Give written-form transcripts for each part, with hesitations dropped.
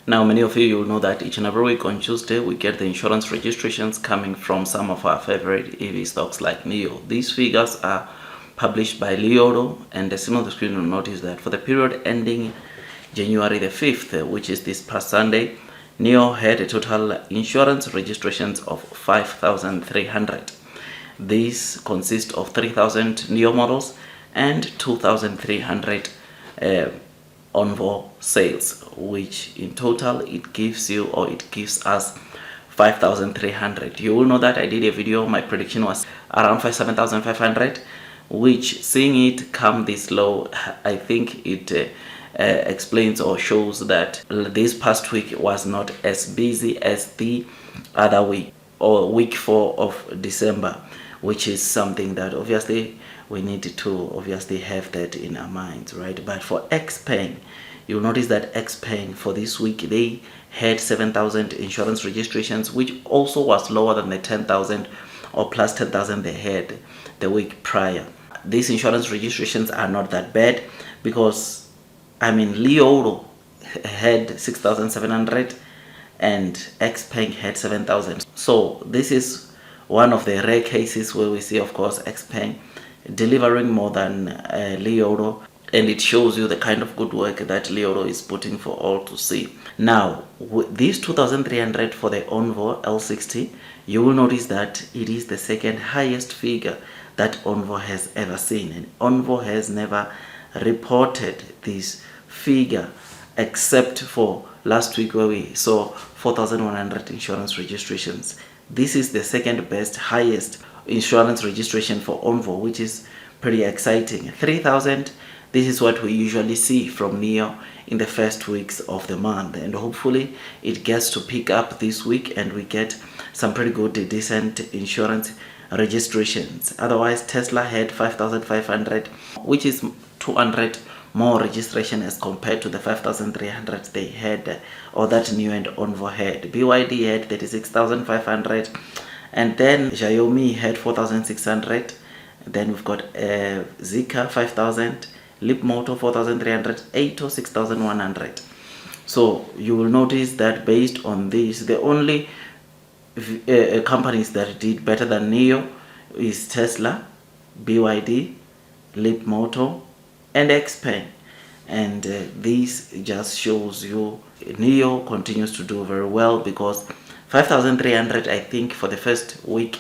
Now, many of you will know that each and every week on Tuesday, we get the insurance registrations coming from some of our favorite EV stocks like NIO. These figures are published by Lioro, and the symbol on the screen will notice that for the period ending January the 5th, which is this past Sunday, NIO had a total insurance registrations of 5,300. These consist of 3,000 NIO models and 2,300 Onvo sales, which in total it gives us 5,300. You will know that I did a video, my prediction was around 7,500, which seeing it come this low, I think it explains or shows that this past week was not as busy as the other week or week 4 of December, which is something that obviously we need to obviously have that in our minds, right? But for XPeng, you'll notice that XPeng for this week, they had 7,000 insurance registrations, which also was lower than the 10,000 or plus 10,000 they had the week prior. These insurance registrations are not that bad because, I mean, Lioro had 6,700 and XPeng had 7,000. So this is one of the rare cases where we see, of course, XPeng delivering more than Lioro, and it shows you the kind of good work that Lioro is putting for all to see. Now, with these 2,300 for the Onvo L60, you will notice that it is the second highest figure that Onvo has ever seen, and Onvo has never reported this figure except for last week where we saw 4,100 insurance registrations. This is the second best highest insurance registration for Onvo, which is pretty exciting. 3,000, this is what we usually see from NIO in the first weeks of the month, and hopefully it gets to pick up this week and we get some pretty good decent insurance registrations. Otherwise, Tesla had 5,500, which is 200 more registration as compared to the 5,300 they had, or that NIO and Onvo had. BYD had 36,500, and then Xiaomi had 4,600. Then we've got Zeekr 5,000, Leapmotor 4,300, Aito 6,100. So you will notice that based on this, the only companies that did better than NIO is Tesla, BYD, Leapmotor, and XPeng. And this just shows you NIO continues to do very well, because 5,300, I think, for the first week,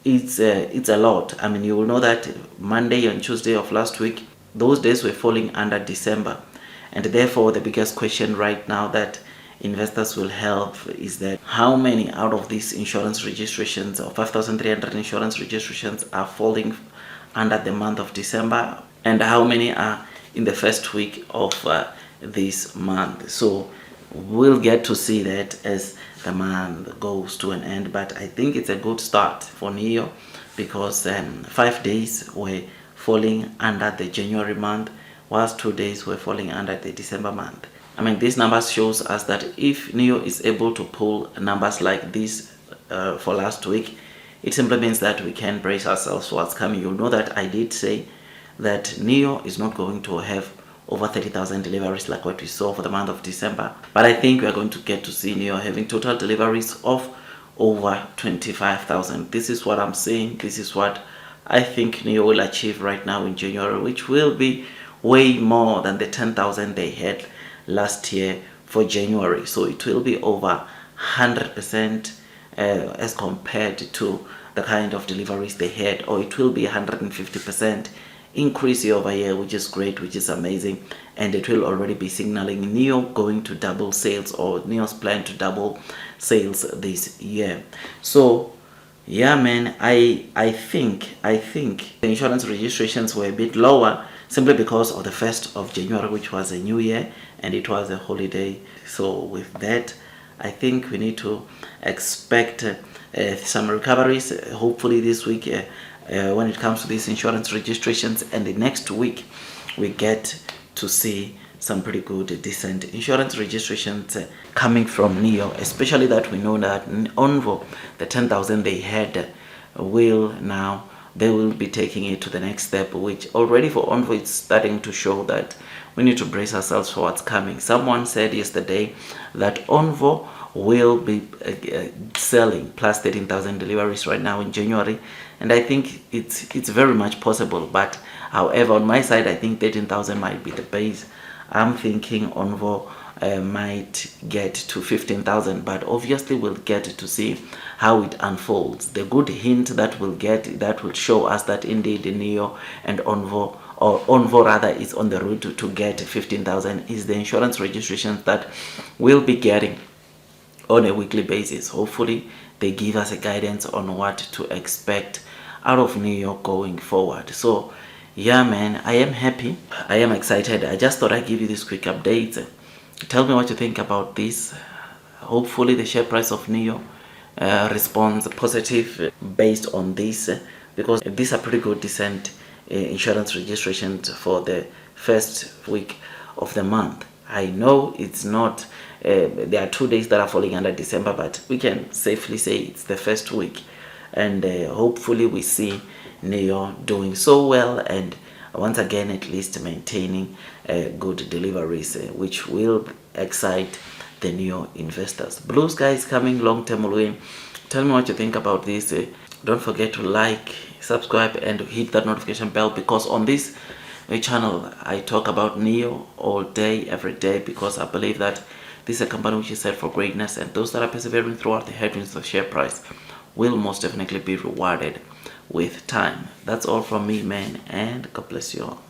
it's a lot. I mean, you will know that Monday and Tuesday of last week, those days were falling under December, and therefore the biggest question right now that investors will have is that how many out of these insurance registrations, or 5,300 insurance registrations, are falling under the month of December, and how many are in the first week of this month. So we'll get to see that as the month goes to an end, but I think it's a good start for NIO, because 5 days were falling under the January month, whilst 2 days were falling under the December month. I mean, these numbers shows us that if NIO is able to pull numbers like this for last week, it simply means that we can brace ourselves for what's coming. You'll know that I did say that NIO is not going to have over 30,000 deliveries like what we saw for the month of December, but I think we are going to get to see NIO having total deliveries of over 25,000. This is what I'm saying. This is what I think NIO will achieve right now in January, which will be way more than the 10,000 they had last year for January. So it will be over 100% as compared to the kind of deliveries they had, or it will be 150% increase year over year, which is great, which is amazing, and it will already be signaling NIO going to double sales, or NIO's plan to double sales this year. So yeah, man, I think the insurance registrations were a bit lower simply because of the 1st of January, which was a new year and it was a holiday. So with that, I think we need to expect some recoveries hopefully this week when it comes to these insurance registrations, and the next week we get to see some pretty good decent insurance registrations coming from NIO, especially that we know that Onvo, the 10,000 they had, will now they will be taking it to the next step, which already for Onvo it's starting to show that we need to brace ourselves for what's coming. Someone said yesterday that Onvo will be selling plus 13,000 deliveries right now in January, and I think it's very much possible. But however, on my side, I think 13,000 might be the base. I'm thinking Onvo might get to 15,000, but obviously we'll get to see how it unfolds. The good hint that we'll get, that will show us that indeed NIO and Onvo, or Onvo rather, is on the route to get 15,000 is the insurance registrations that we'll be getting on a weekly basis. Hopefully they give us a guidance on what to expect out of New York going forward. So yeah, man, I am happy, I am excited. I just thought I'd give you this quick update. Tell me what you think about this. Hopefully the share price of NIO responds positive based on this, because these are pretty good, decent insurance registrations for the first week of the month. I know it's not, there are 2 days that are falling under December, but we can safely say it's the first week, and hopefully we see NIO doing so well, and once again at least maintaining good deliveries, which will excite the NIO investors. Blue sky is coming, long-term win. Tell me what you think about this. Don't forget to like, subscribe, and hit that notification bell, because on this channel I talk about NIO all day, every day, because I believe that this is a company which is set for greatness, and those that are persevering throughout the headwinds of the share price will most definitely be rewarded with time. That's all from me, man, and God bless you all.